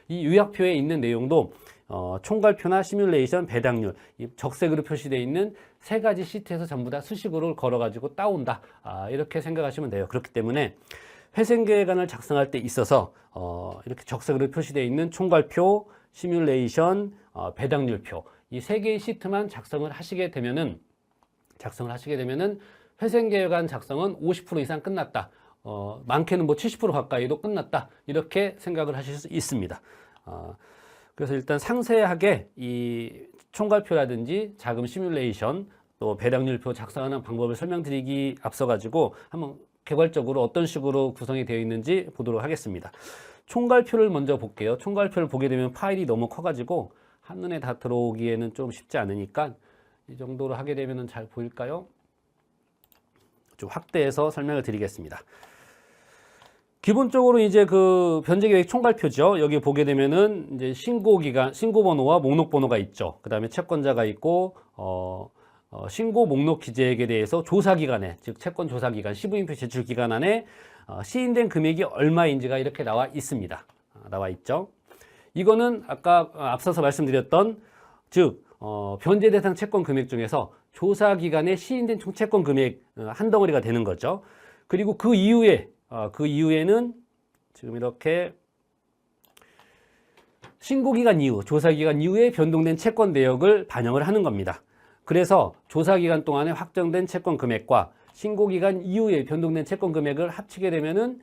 이 요약표에 있는 내용도 총괄표나 시뮬레이션, 배당률, 이 적색으로 표시되어 있는 세 가지 시트에서 전부 다 수식어를 걸어가지고 따온다. 이렇게 생각하시면 돼요. 그렇기 때문에 회생계획안을 작성할 때 있어서 이렇게 적색으로 표시되어 있는 총괄표, 시뮬레이션, 배당률표 이 세 개의 시트만 작성을 하시게 되면은 회생계획안 작성은 50% 이상 끝났다. 많게는 뭐 70% 가까이도 끝났다. 이렇게 생각을 하실 수 있습니다. 그래서 일단 상세하게 이 총괄표라든지 자금 시뮬레이션 또 배당률표 작성하는 방법을 설명드리기 앞서 가지고 한번 개괄적으로 어떤 식으로 구성이 되어 있는지 보도록 하겠습니다. 총괄표를 먼저 볼게요. 총괄표를 보게 되면 파일이 너무 커가지고 한눈에 다 들어오기에는 좀 쉽지 않으니까 이 정도로 하게 되면 잘 보일까요? 좀 확대해서 설명을 드리겠습니다. 기본적으로 이제 그 변제계획 총괄표죠. 여기 보게 되면은 이제 신고기간, 신고번호와 목록번호가 있죠. 그 다음에 채권자가 있고, 신고 목록 기재액에 대해서 조사기간에, 즉 채권 조사기간, 시부인표 제출기간 안에 시인된 금액이 얼마인지가 이렇게 나와 있습니다. 나와 있죠. 이거는 아까 앞서서 말씀드렸던 즉 변제 대상 채권 금액 중에서 조사 기간에 시인된 총 채권 금액 한 덩어리가 되는 거죠. 그리고 그 이후에는 지금 이렇게 신고 기간 이후, 조사 기간 이후에 변동된 채권 내역을 반영을 하는 겁니다. 그래서 조사 기간 동안에 확정된 채권 금액과 신고 기간 이후에 변동된 채권 금액을 합치게 되면은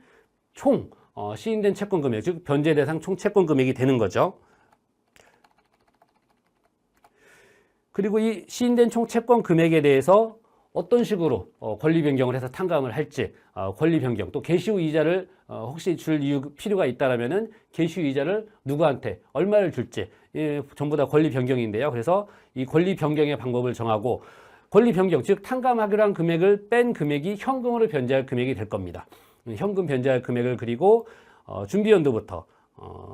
총 시인된 채권 금액, 즉 변제 대상 총 채권 금액이 되는 거죠. 그리고 이 시인된 총 채권 금액에 대해서 어떤 식으로 권리 변경을 해서 탕감을 할지, 권리 변경 또 개시 후 이자를 혹시 줄 필요가 있다라면은 개시 후 이자를 누구한테 얼마를 줄지 전부 다 권리 변경인데요. 그래서 이 권리 변경의 방법을 정하고 권리 변경 즉 탕감하기로 한 금액을 뺀 금액이 현금으로 변제할 금액이 될 겁니다. 현금 변제할 금액을 그리고 준비연도부터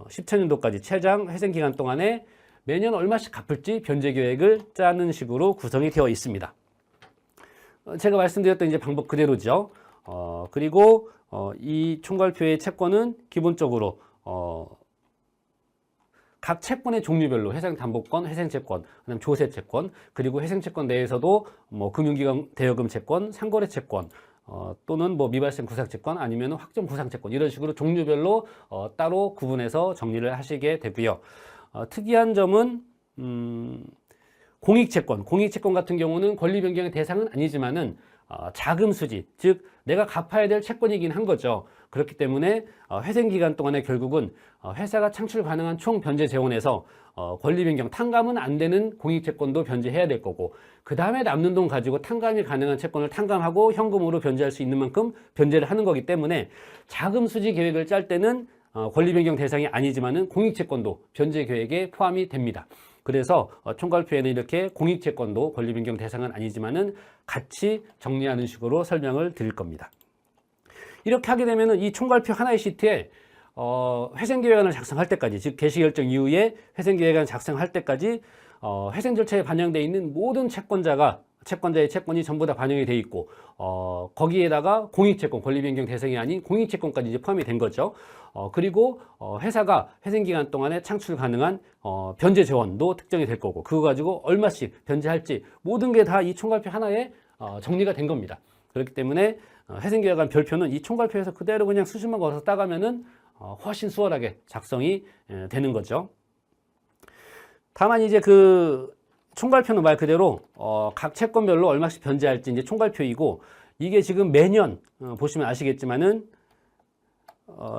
17년도까지 최장 회생 기간 동안에 매년 얼마씩 갚을지 변제 계획을 짜는 식으로 구성이 되어 있습니다. 제가 말씀드렸던 이제 방법 그대로죠. 그리고 이 총괄표의 채권은 기본적으로 각 채권의 종류별로 회생담보권, 회생채권, 그다음 조세채권, 그리고 회생채권 내에서도 뭐 금융기관 대여금 채권, 상거래 채권, 또는 뭐 미발생 구상채권 아니면 확정 구상채권 이런 식으로 종류별로 따로 구분해서 정리를 하시게 되고요. 특이한 점은 공익채권 같은 경우는 권리 변경의 대상은 아니지만은 자금 수지, 즉 내가 갚아야 될 채권이긴 한 거죠. 그렇기 때문에 회생 기간 동안에 결국은 회사가 창출 가능한 총 변제 재원에서 권리 변경 탕감은 안 되는 공익채권도 변제해야 될 거고 그 다음에 남는 돈 가지고 탕감이 가능한 채권을 탕감하고 현금으로 변제할 수 있는 만큼 변제를 하는 거기 때문에 자금 수지 계획을 짤 때는 권리 변경 대상이 아니지만은 공익채권도 변제 계획에 포함이 됩니다. 그래서 총괄표에는 이렇게 공익채권도 권리 변경 대상은 아니지만은 같이 정리하는 식으로 설명을 드릴 겁니다. 이렇게 하게 되면은 이 총괄표 하나의 시트에 회생계획안을 작성할 때까지, 즉 개시결정 이후에 회생계획안 작성할 때까지 회생 절차에 반영되어 있는 모든 채권자의 채권이 전부 다 반영이 되어 있고 거기에다가 공익채권, 권리 변경 대상이 아닌 공익채권까지 이제 포함이 된 거죠. 그리고 회사가 회생기간 동안에 창출 가능한 변제 재원도 특정이 될 거고 그거 가지고 얼마씩 변제할지 모든 게 다 이 총괄표 하나에 정리가 된 겁니다. 그렇기 때문에 회생계획안 별표는 이 총괄표에서 그대로 그냥 수식만 걸어서 따가면은 훨씬 수월하게 작성이 되는 거죠. 다만 이제 그 총괄표는 말 그대로 각 채권별로 얼마씩 변제할지 이제 총괄표이고 이게 지금 매년 보시면 아시겠지만은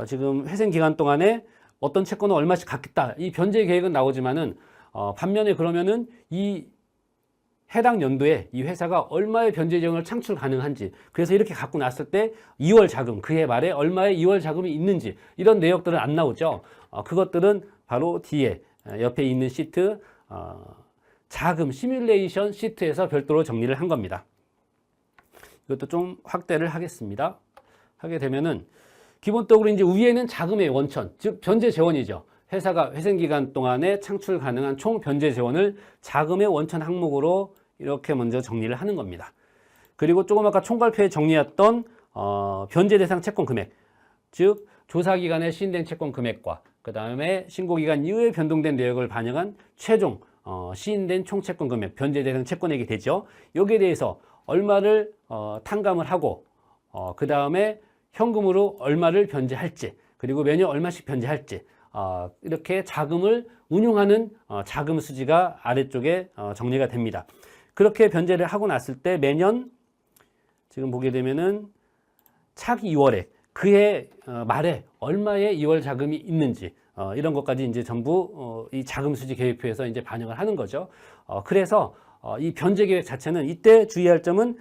지금 회생 기간 동안에 어떤 채권을 얼마씩 갚겠다 이 변제 계획은 나오지만은 반면에 그러면은 이 해당 연도에 이 회사가 얼마의 변제 재원을 창출 가능한지 그래서 이렇게 갖고 났을 때 2월 자금 그해 말에 얼마의 2월 자금이 있는지 이런 내역들은 안 나오죠. 그것들은 바로 뒤에 옆에 있는 시트 자금 시뮬레이션 시트에서 별도로 정리를 한 겁니다. 이것도 좀 확대를 하겠습니다. 하게 되면은 기본적으로 이제 위에는 자금의 원천, 즉 변제 재원이죠. 회사가 회생 기간 동안에 창출 가능한 총 변제 재원을 자금의 원천 항목으로 이렇게 먼저 정리를 하는 겁니다. 그리고 조금 아까 총괄표에 정리했던 변제 대상 채권 금액, 즉 조사 기간에 시인된 채권 금액과 그 다음에 신고기간 이후에 변동된 내역을 반영한 최종 시인된 총채권 금액, 변제 대상 채권액이 되죠. 여기에 대해서 얼마를 탕감을 하고 그 다음에 현금으로 얼마를 변제할지, 그리고 매년 얼마씩 변제할지, 이렇게 자금을 운용하는 자금 수지가 아래쪽에 정리가 됩니다. 그렇게 변제를 하고 났을 때 매년 지금 보게 되면은 차기 2월에 그해 말에 얼마의 2월 자금이 있는지 이런 것까지 이제 전부 이 자금 수지 계획표에서 이제 반영을 하는 거죠. 그래서 이 변제 계획 자체는 이때 주의할 점은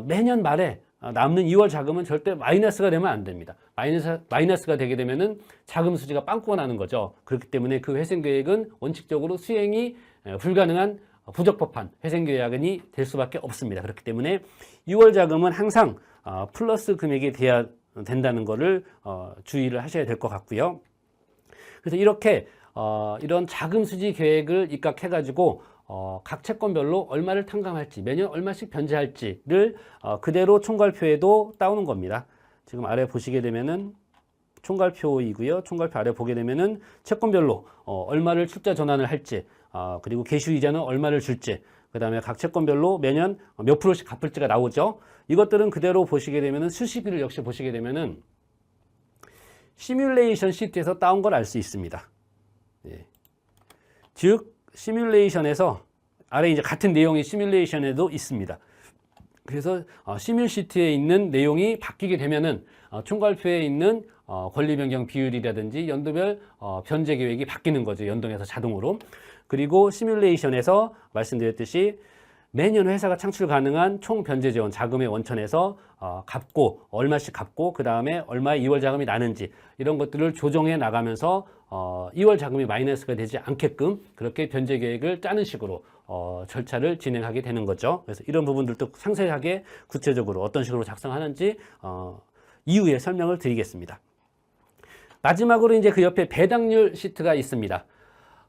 매년 말에 남는 2월 자금은 절대 마이너스가 되면 안 됩니다. 마이너스가 되게 되면은 자금 수지가 빵꾸가 나는 거죠. 그렇기 때문에 그 회생 계획은 원칙적으로 수행이 불가능한 부적법한 회생 계획이 될 수밖에 없습니다. 그렇기 때문에 2월 자금은 항상 플러스 금액이 돼야 된다는 것을 주의를 하셔야 될 것 같고요. 그래서 이렇게 이런 자금 수지 계획을 입각해 가지고 각 채권별로 얼마를 탕감할지, 매년 얼마씩 변제할지를 그대로 총괄표에도 따오는 겁니다. 지금 아래 보시게 되면은 총괄표이고요. 총괄표 아래 보게 되면은 채권별로 얼마를 출자 전환을 할지, 그리고 계수 이자는 얼마를 줄지, 그 다음에 각 채권별로 매년 몇 프로씩 갚을지가 나오죠. 이것들은 그대로 보시게 되면은 수시비를 역시 보시게 되면은 시뮬레이션 시트에서 따온 걸 알 수 있습니다. 예. 즉 시뮬레이션에서 아래 이제 같은 내용이 시뮬레이션에도 있습니다. 그래서 시뮬 시트에 있는 내용이 바뀌게 되면은 총괄표에 있는 권리 변경 비율이라든지 연도별 변제 계획이 바뀌는 거죠. 연동해서 자동으로. 그리고 시뮬레이션에서 말씀드렸듯이 매년 회사가 창출 가능한 총 변제 재원 자금의 원천에서 갚고 얼마씩 갚고 그 다음에 얼마의 2월 자금이 나는지 이런 것들을 조정해 나가면서 2월 자금이 마이너스가 되지 않게끔 그렇게 변제 계획을 짜는 식으로 절차를 진행하게 되는 거죠. 그래서 이런 부분들도 상세하게 구체적으로 어떤 식으로 작성하는지 이후에 설명을 드리겠습니다. 마지막으로 이제 그 옆에 배당률 시트가 있습니다.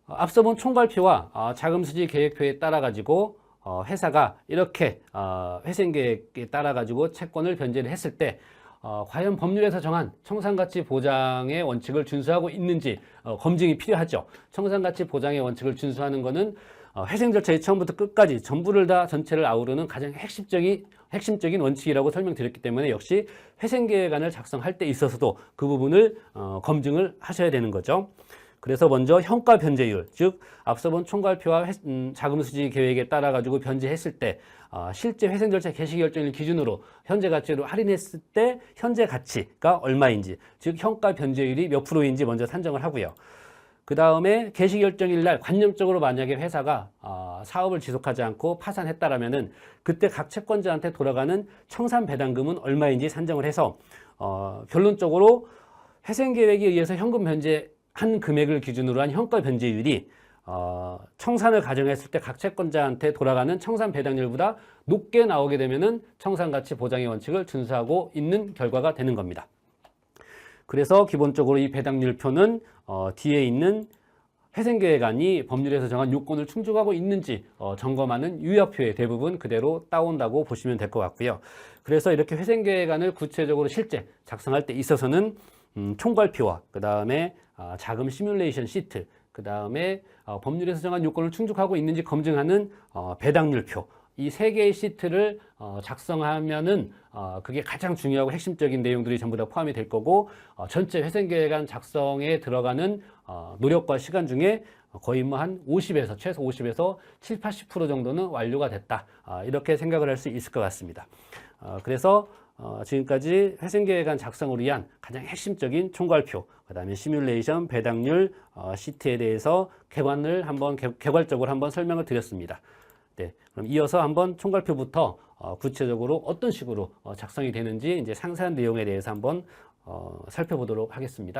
앞서 본 총괄표와 자금 수지 계획표에 따라 가지고 회사가 이렇게 회생 계획에 따라 가지고 채권을 변제를 했을 때 과연 법률에서 정한 청산가치 보장의 원칙을 준수하고 있는지 검증이 필요하죠. 청산가치 보장의 원칙을 준수하는 것은 회생 절차의 처음부터 끝까지 전부를 다 전체를 아우르는 가장 핵심적인 원칙이라고 설명드렸기 때문에 역시 회생 계획안을 작성할 때 있어서도 그 부분을 검증을 하셔야 되는 거죠. 그래서 먼저 현가 변제율, 즉 앞서 본 총괄표와 자금 수지 계획에 따라 가지고 변제했을 때 실제 회생 절차 개시 결정일 기준으로 현재 가치로 할인했을 때 현재 가치가 얼마인지, 즉 현가 변제율이 몇 프로인지 먼저 산정을 하고요. 그 다음에 개시 결정일 날 관념적으로 만약에 회사가 사업을 지속하지 않고 파산했다라면은 그때 각 채권자한테 돌아가는 청산 배당금은 얼마인지 산정을 해서 결론적으로 회생 계획에 의해서 현금 변제 한 금액을 기준으로 한 현가 변제율이 청산을 가정했을 때 각 채권자한테 돌아가는 청산 배당률보다 높게 나오게 되면은 청산가치 보장의 원칙을 준수하고 있는 결과가 되는 겁니다. 그래서 기본적으로 이 배당률표는 뒤에 있는 회생계획안이 법률에서 정한 요건을 충족하고 있는지 점검하는 유효표에 대부분 그대로 따온다고 보시면 될 것 같고요. 그래서 이렇게 회생계획안을 구체적으로 실제 작성할 때 있어서는 총괄표와 그 다음에 자금 시뮬레이션 시트, 그 다음에 법률에서 정한 요건을 충족하고 있는지 검증하는 배당률표, 이 세 개의 시트를 작성하면은 그게 가장 중요하고 핵심적인 내용들이 전부 다 포함이 될 거고 전체 회생계획안 작성에 들어가는 노력과 시간 중에 거의 뭐 한 50에서 최소 50에서 7, 80% 정도는 완료가 됐다. 이렇게 생각을 할 수 있을 것 같습니다. 그래서 지금까지 회생계획안 작성을 위한 가장 핵심적인 총괄표, 그 다음에 시뮬레이션, 배당률, 시트에 대해서 개괄적으로 한번 설명을 드렸습니다. 네, 그럼 이어서 한번 총괄표부터 구체적으로 어떤 식으로 작성이 되는지 이제 상세한 내용에 대해서 한번 살펴보도록 하겠습니다.